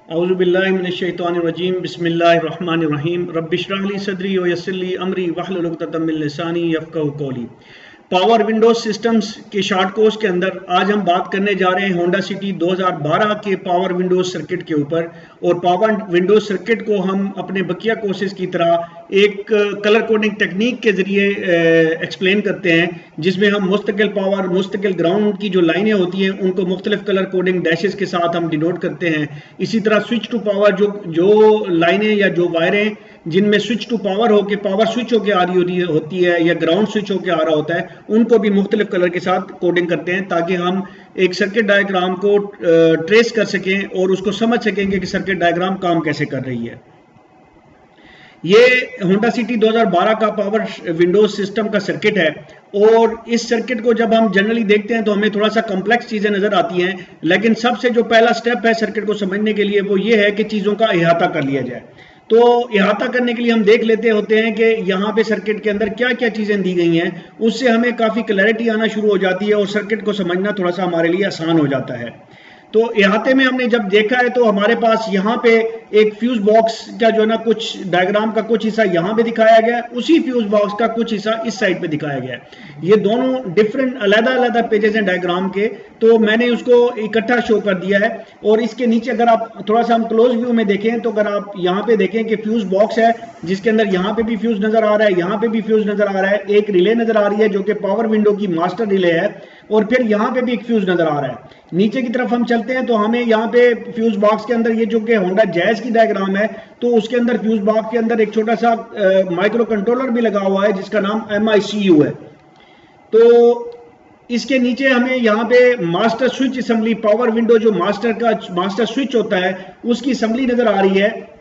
औज़ुबिल्लाहिमिनश्शैतानिर्रजीम बिस्मिल्लाहिर्रहमानिर्रहीम रब्बिश्रह ली सदरी व यस्सिर ली अमरी वहलुल उक़दतम मिन लिसानी यफ़क़हू क़ौली। पावर विंडोज सिस्टम्स के शॉर्ट कोर्स के अंदर आज हम बात करने जा रहे हैं होंडा सिटी 2012 के पावर विंडोज सर्किट के ऊपर। और पावर विंडोज सर्किट को हम अपने बकिया कोर्सेज की तरह एक कलर कोडिंग टेक्निक के ज़रिए एक्सप्लेन करते हैं, जिसमें हम मुस्तकिल पावर मुस्तकिल ग्राउंड की जो लाइनें होती हैं उनको मुख्तलिफ कलर कोडिंग डैशेस के साथ हम डिनोट करते हैं। इसी तरह स्विच टू पावर जो लाइनें या जो वायरें जिनमें स्विच टू पावर हो के पावर स्विच होकर आ रही होती है या ग्राउंड स्विच होकर आ रहा होता है, उनको भी मुख्तलिफ कलर के साथ कोडिंग करते हैं ताकि हम एक सर्किट डायग्राम को ट्रेस कर सकें और उसको समझ सकेंगे कि सर्किट डायग्राम काम कैसे कर रही है। ये होंडा सिटी 2012 का पावर विंडोज सिस्टम का सर्किट है और इस सर्किट को जब हम जनरली देखते हैं तो हमें थोड़ा सा कॉम्प्लेक्स चीज़ें नज़र आती हैं, लेकिन सबसे जो पहला स्टेप है सर्किट को समझने के लिए वो ये है कि चीज़ों का अहाता कर लिया जाए। तो अहाता करने के लिए हम देख लेते होते हैं कि यहाँ पे सर्किट के अंदर क्या क्या चीज़ें दी गई हैं, उससे हमें काफ़ी क्लैरिटी आना शुरू हो जाती है और सर्किट को समझना थोड़ा सा हमारे लिए आसान हो जाता है। तो अहाते में हमने जब देखा है तो हमारे पास यहाँ पे एक फ्यूज बॉक्स का जो है ना कुछ डायग्राम का कुछ हिस्सा यहाँ पे दिखाया गया है, उसी फ्यूज बॉक्स का कुछ हिस्सा इस साइड पे दिखाया गया है। ये दोनों डिफरेंट अलग-अलग पेजेस हैं डायग्राम के, तो मैंने उसको इकट्ठा शो कर दिया है। और इसके नीचे अगर आप थोड़ा सा हम क्लोज व्यू में देखें तो अगर आप यहाँ पे देखें कि फ्यूज बॉक्स है जिसके अंदर यहाँ पे भी फ्यूज नजर आ रहा है, यहाँ पे भी फ्यूज नजर आ रहा है, एक रिले नजर आ रही है जो कि पावर विंडो की मास्टर रिले है, और फिर यहाँ पे भी एक फ्यूज नजर आ रहा है। नीचे की तरफ हम चलते हैं तो हमें यहाँ पे फ्यूज बॉक्स के अंदर ये जो कि होंडा जैज की डायग्राम है, तो उसके अंदर फ्यूज बॉक्स के अंदर एक छोटा सा माइक्रो कंट्रोलर भी लगा हुआ है जिसका नाम MICU है। तो इसके नीचे हमें यहाँ पे master switch assembly, power window जो मास्टर स्विच होता है उसकी असेंबली नजर आ रही है,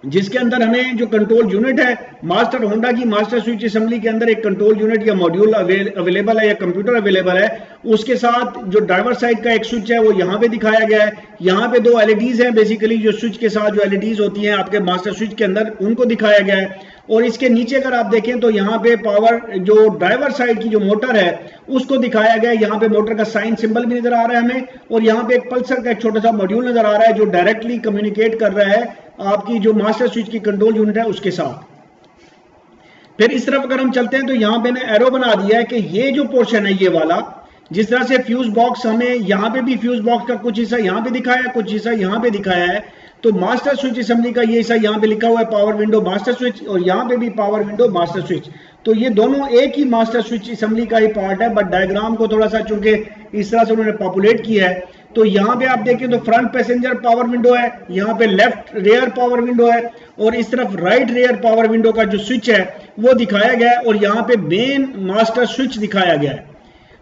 जिसके अंदर हमें जो कंट्रोल यूनिट है मास्टर होंडा की मास्टर स्विच असेंबली के अंदर एक कंट्रोल यूनिट या मॉड्यूल अवेलेबल है या कंप्यूटर अवेलेबल है। उसके साथ जो ड्राइवर साइड का एक स्विच है वो यहाँ पे दिखाया गया है। यहाँ पे दो LEDs हैं, बेसिकली जो स्विच के साथ जो LEDs होती हैं आपके मास्टर स्विच के अंदर, उनको दिखाया गया है। और इसके नीचे अगर आप देखें तो यहाँ पे पावर जो ड्राइवर साइड की जो मोटर है उसको दिखाया गया है। यहाँ पे मोटर का साइन सिंबल भी नजर आ रहा है हमें, और यहाँ पे एक पल्सर का एक छोटा सा मॉड्यूल नजर आ रहा है जो डायरेक्टली कम्युनिकेट कर रहा है आपकी जो मास्टर स्विच की कंट्रोल यूनिट है उसके साथ। फिर इस तरफ अगर हम चलते हैं तो यहाँ पे मैंने एरो बना दिया है कि ये जो पोर्शन है ये वाला, जिस तरह से फ्यूज बॉक्स हमें यहाँ पे भी फ्यूज बॉक्स का कुछ हिस्सा यहाँ पे दिखाया है, कुछ हिस्सा यहाँ पे दिखाया है, तो मास्टर स्विच असेंबली का ये हिस्सा यहाँ पे लिखा हुआ है पावर विंडो मास्टर स्विच, और यहाँ पे भी पावर विंडो मास्टर स्विच। तो ये दोनों एक ही मास्टर स्विच असेंबली का ही पार्ट है, बट डायग्राम को थोड़ा सा चूंकि इस तरह से उन्होंने पॉपुलेट किया है, तो यहाँ पे आप देखें तो फ्रंट पैसेंजर पावर विंडो है, यहाँ पे लेफ्ट रेयर पावर विंडो है, और इस तरफ राइट रेयर पावर विंडो का जो स्विच है वो दिखाया गया है, और यहाँ पे मेन मास्टर स्विच दिखाया गया है।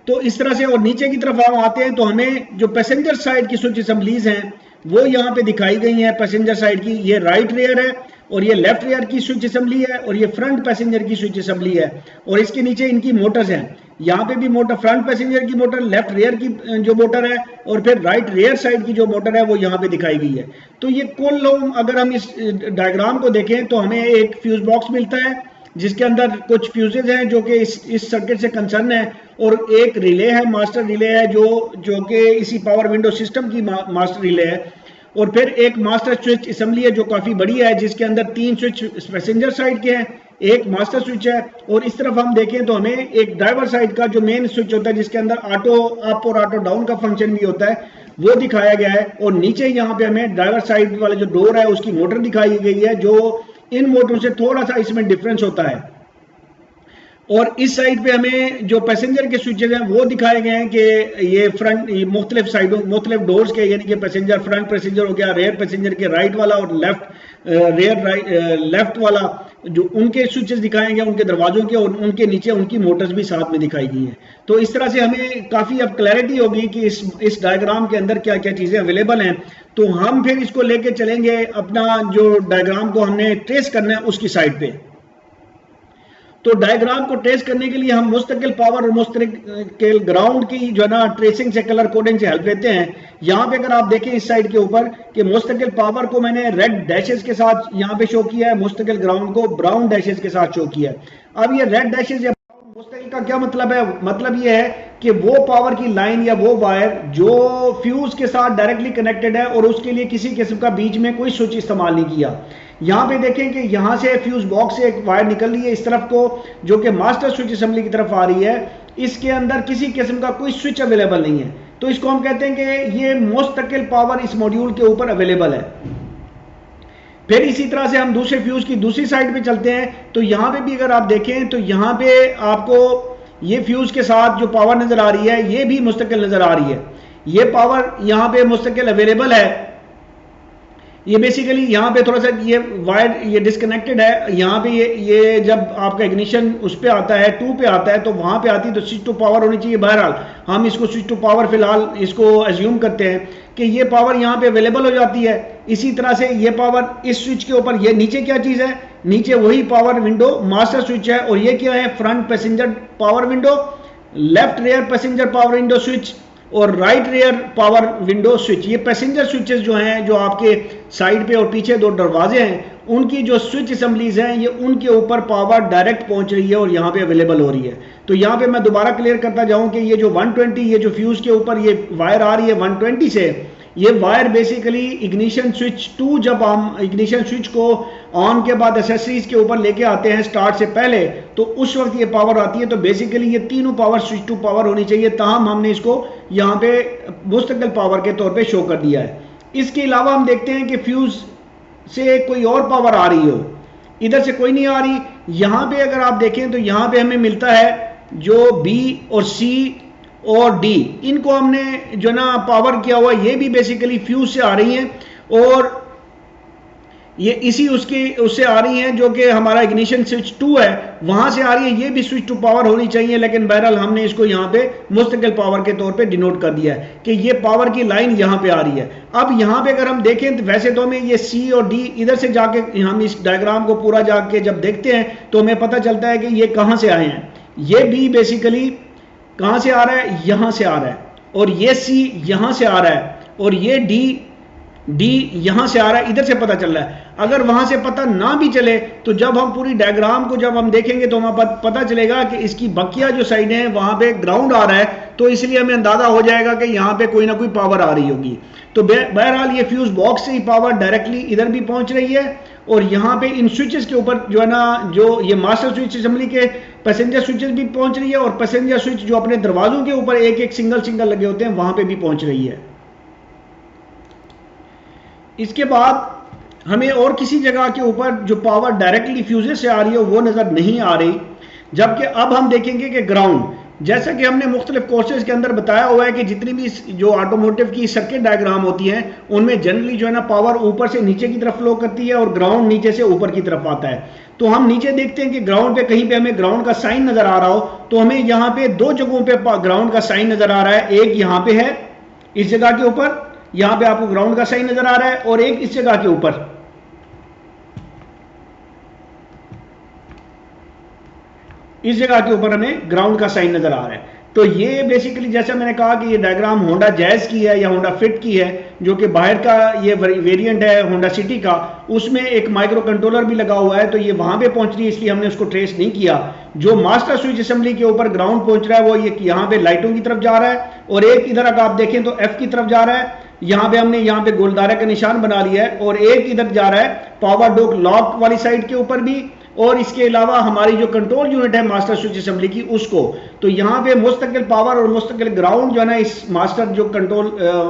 तो इस तरह से, और नीचे की तरफ हम आते हैं तो हमें जो पैसेंजर साइड की स्विच असेंबलीज हैं वो यहाँ पे दिखाई गई हैं। पैसेंजर साइड की ये राइट रेयर है, और ये लेफ्ट रेयर की स्विच असेंबली है, और ये फ्रंट पैसेंजर की स्विच असेंबली है, और इसके नीचे इनकी मोटर्स हैं। यहाँ पे भी मोटर, फ्रंट पैसेंजर की मोटर, लेफ्ट रेयर की जो मोटर है, और फिर राइट रेयर साइड की जो मोटर है वो यहाँ पे दिखाई गई है। तो ये कुल अगर हम इस डायग्राम को देखें तो हमें एक फ्यूज बॉक्स मिलता है जिसके अंदर कुछ फ्यूजेज हैं जो कि इस सर्किट से कंसर्न है, और एक रिले है, मास्टर रिले है जो कि इसी पावर विंडो सिस्टम की मास्टर रिले है, और फिर एक मास्टर स्विच असेंबली है जो काफ़ी बड़ी है जिसके अंदर 3 स्विच पैसेंजर साइड के हैं, एक मास्टर स्विच है, और इस तरफ हम देखें तो हमें एक ड्राइवर साइड का जो मेन स्विच होता है जिसके अंदर ऑटो अप और ऑटो डाउन का फंक्शन भी होता है वो दिखाया गया है। और नीचे यहाँ पे हमें ड्राइवर साइड वाला जो डोर है उसकी मोटर दिखाई गई है जो इन मोटरों से थोड़ा सा इसमें डिफरेंस होता है। और इस साइड पे हमें जो पैसेंजर के स्विचेज हैं वो दिखाए गए हैं कि ये फ्रंट मुख्तलिफ साइडों मुख्तलिफ डोर्स के, यानी कि पैसेंजर फ्रंट पैसेंजर हो गया, रेयर पैसेंजर के राइट वाला और लेफ्ट वाला, जो उनके स्विचेस दिखाए गए उनके दरवाजों के, और उनके नीचे उनकी मोटर्स भी साथ में दिखाई गई हैं। तो इस तरह से हमें काफ़ी अब क्लैरिटी होगी कि इस डायग्राम के अंदर क्या क्या चीज़ें अवेलेबल हैं। तो हम फिर इसको लेके चलेंगे अपना जो डायग्राम को हमने ट्रेस करना है उसकी साइड पे। तो डायग्राम को ट्रेस करने के लिए हम मुस्तकिल पावर और मुस्तकिल ग्राउंड की जो है ना ट्रेसिंग से, कलर कोडिंग से हेल्प लेते हैं। यहाँ पे अगर आप देखें इस साइड के ऊपर कि मुस्तकिल पावर को मैंने रेड डैशेस के साथ यहाँ पे शो किया है, मुस्तकिल ग्राउंड को ब्राउन डैशेस के साथ शो किया है। अब ये रेड डैशेस या मुस्तकिल का क्या मतलब है? मतलब ये है कि वो पावर की लाइन या वो वायर जो फ्यूज के साथ डायरेक्टली कनेक्टेड है और उसके लिए किसी किस्म का बीच में कोई स्विच इस्तेमाल नहीं किया। यहाँ पे देखें कि यहाँ से फ्यूज बॉक्स से एक वायर निकल रही है इस तरफ को, जो कि मास्टर स्विच असेंबली की तरफ आ रही है। इसके अंदर किसी किस्म का कोई स्विच अवेलेबल नहीं है, तो इसको हम कहते हैं कि ये मुस्तकिल पावर इस मॉड्यूल के ऊपर अवेलेबल है। फिर इसी तरह से हम दूसरे फ्यूज की दूसरी साइड पे चलते हैं, तो यहाँ पे भी अगर आप देखें तो यहाँ पे आपको ये फ्यूज के साथ जो पावर नजर आ रही है ये भी मुस्तकिल नजर आ रही है। ये पावर यहाँ पे मुस्तकिल अवेलेबल है। ये बेसिकली यहाँ पे थोड़ा सा ये वायर ये डिस्कनेक्टेड है। यहाँ पे ये जब आपका इग्निशन उस पे आता है 2 पे आता है तो वहाँ पे आती है, तो स्विच टू पावर होनी चाहिए। बहरहाल हम इसको स्विच टू पावर फिलहाल इसको एज्यूम करते हैं कि ये पावर यहाँ पे अवेलेबल हो जाती है। इसी तरह से ये पावर इस स्विच के ऊपर, ये नीचे क्या चीज़ है, नीचे वही पावर विंडो मास्टर स्विच है, और ये क्या है, front passenger power window, left rear passenger power window switch और right rear power window switch. ये पैसेंजर स्विचेस जो हैं, जो आपके साइड पे और पीछे 2 दरवाजे हैं, उनकी जो स्विच असेंबलीज हैं ये उनके ऊपर पावर डायरेक्ट पहुंच रही है और यहाँ पे अवेलेबल हो रही है। तो यहाँ पे मैं दोबारा क्लियर करता जाऊं कि ये जो 120 ये जो फ्यूज के ऊपर ये वायर आ रही है 120 से, ये वायर बेसिकली इग्निशन स्विच 2, जब हम इग्निशन स्विच को ऑन के बाद एसेसरीज के ऊपर लेके आते हैं स्टार्ट से पहले, तो उस वक्त ये पावर आती है। तो बेसिकली ये तीनों पावर स्विच टू पावर होनी चाहिए, ताहम हमने इसको यहाँ पे मुस्तकिल पावर के तौर पे शो कर दिया है। इसके अलावा हम देखते हैं कि फ्यूज से कोई और पावर आ रही हो, इधर से कोई नहीं आ रही। यहाँ पे अगर आप देखें तो यहाँ पे हमें मिलता है जो बी और सी और डी, इनको हमने जो ना पावर किया हुआ, ये भी बेसिकली फ्यूज से आ रही हैं और ये इसी उससे आ रही हैं जो कि हमारा इग्निशन स्विच 2 है वहां से आ रही है। ये भी स्विच टू पावर होनी चाहिए, लेकिन बहरहाल हमने इसको यहाँ पे मुस्तकिल पावर के तौर पे डिनोट कर दिया है कि ये पावर की लाइन यहाँ पे आ रही है। अब यहाँ पे अगर हम देखें तो वैसे तो हमें ये सी और डी इधर से जाके हम इस डायग्राम को पूरा जाके जब देखते हैं तो हमें पता चलता है कि ये कहाँ से आए हैं। ये बी बेसिकली कहां से आ रहा है, यहां से आ रहा है, और ये सी यहां से आ रहा है, और ये डी यहां से आ रहा है, इधर से पता चल रहा है। अगर वहां से पता ना भी चले तो जब हम पूरी डायग्राम को जब हम देखेंगे तो हमें पता चलेगा कि इसकी बकिया जो साइड है वहां पे ग्राउंड आ रहा है, तो इसलिए हमें अंदाजा हो जाएगा कि यहां पे कोई ना कोई पावर आ रही होगी। तो बहरहाल ये फ्यूज बॉक्स से ही पावर डायरेक्टली इधर भी पहुंच रही है, और यहाँ पे इन स्विचेस के ऊपर जो है ना, जो ये मास्टर स्विच असेंबली के पैसेंजर स्विचेस भी पहुंच रही है, और पैसेंजर स्विच जो अपने दरवाजों के ऊपर एक एक सिंगल लगे होते हैं वहां पे भी पहुंच रही है। इसके बाद हमें और किसी जगह के ऊपर जो पावर डायरेक्टली फ्यूजेस से आ रही है वो नजर नहीं आ रही। जबकि अब हम देखेंगे कि ग्राउंड, जैसा कि हमने मुख्तलिफ कोर्सेज के अंदर बताया हुआ है कि जितनी भी जो ऑटोमोटिव की सर्किट डायग्राम होती हैं उनमें जनरली जो है ना पावर ऊपर से नीचे की तरफ फ्लो करती है और ग्राउंड नीचे से ऊपर की तरफ आता है। तो हम नीचे देखते हैं कि ग्राउंड पे कहीं पे हमें ग्राउंड का साइन नजर आ रहा हो, तो हमें यहाँ पे 2 जगहों पे ग्राउंड का साइन नजर आ रहा है। एक यहाँ पे है इस जगह के ऊपर, यहाँ पे आपको ग्राउंड का साइन नजर आ रहा है, और एक इस जगह के ऊपर, इस जगह के ऊपर हमें ग्राउंड का साइन नजर आ रहा है। तो ये बेसिकली जैसा मैंने कहा कि ये डायग्राम होंडा जैज की है या होंडा फिट की है, जो कि बाहर का ये वेरिएंट है होंडा सिटी का, उसमें एक माइक्रो कंट्रोलर भी लगा हुआ है, तो ये वहां पे पहुंच रही है, इसलिए हमने उसको ट्रेस नहीं किया। जो मास्टर स्विच असेंबली के ऊपर ग्राउंड पहुंच रहा है वो ये यहाँ पे लाइटों की तरफ जा रहा है, और एक इधर अगर आप देखें तो एफ की तरफ जा रहा है। यहाँ पे हमने यहाँ पे गोलदारे का निशान बना लिया है, और एक इधर जा रहा है पावर डोक लॉक वाली साइड के ऊपर भी, और इसके अलावा हमारी जो कंट्रोल यूनिट है मास्टर स्विच असेंबली की उसको। तो यहाँ पे मुस्तकिल पावर और मुस्तकिल ग्राउंड जो है ना, इस मास्टर जो कंट्रोल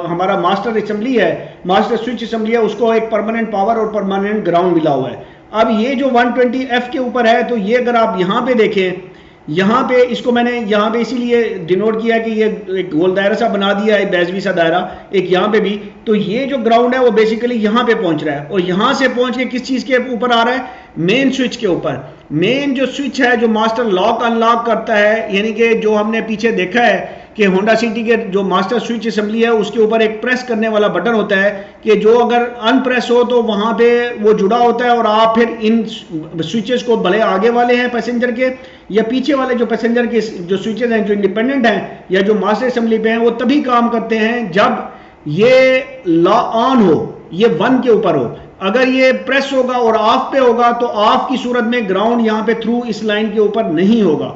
हमारा मास्टर असेंबली है, मास्टर स्विच असेंबली है, उसको एक परमानेंट पावर और परमानेंट ग्राउंड मिला हुआ है। अब ये जो 120F के ऊपर है, तो ये अगर आप यहाँ पे देखें, यहाँ पे इसको मैंने यहाँ पे इसीलिए डिनोट किया कि ये एक गोल दायरा सा बना दिया है, बैजवी सा दायरा एक यहाँ पे भी। तो ये जो ग्राउंड है वो बेसिकली यहाँ पे पहुंच रहा है, और यहाँ से पहुंच के किस चीज के ऊपर आ रहा है, मेन स्विच के ऊपर। मेन जो स्विच है जो मास्टर लॉक अनलॉक करता है, यानी कि जो हमने पीछे देखा है कि होंडा सिटी के जो मास्टर स्विच असेंबली है उसके ऊपर एक प्रेस करने वाला बटन होता है कि जो अगर अनप्रेस हो तो वहां पे वो जुड़ा होता है, और आप फिर इन स्विचेस को, भले आगे वाले हैं पैसेंजर के या पीछे वाले जो पैसेंजर के जो स्विचेस हैं जो इंडिपेंडेंट हैं या जो मास्टर असेंबली पे हैं, वो तभी काम करते हैं जब ये लॉ ऑन हो, ये 1 के ऊपर हो। अगर ये प्रेस होगा और ऑफ पे होगा तो ऑफ की सूरत में ग्राउंड यहाँ पे थ्रू इस लाइन के ऊपर नहीं होगा।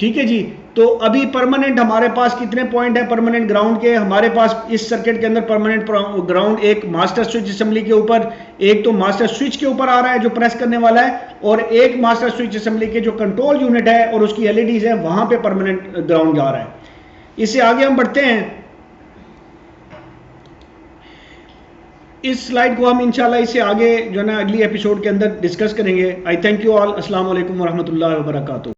ठीक है जी। तो अभी परमानेंट हमारे पास कितने पॉइंट है परमानेंट ग्राउंड के? हमारे पास इस सर्किट के अंदर परमानेंट ग्राउंड एक मास्टर स्विच असेंबली के ऊपर, एक तो मास्टर स्विच के ऊपर आ रहा है जो प्रेस करने वाला है, और एक मास्टर स्विच असेंबली के जो कंट्रोल यूनिट है और उसकी एलईडीज है वहां पे परमानेंट ग्राउंड जा रहा है। इससे आगे हम बढ़ते हैं। इस स्लाइड को हम इंशाल्लाह इससे आगे जो है ना अगली एपिसोड के अंदर डिस्कस करेंगे। आई थैंक यू ऑल। अस्सलाम वालेकुम व रहमतुल्लाहि व बरकातुहू।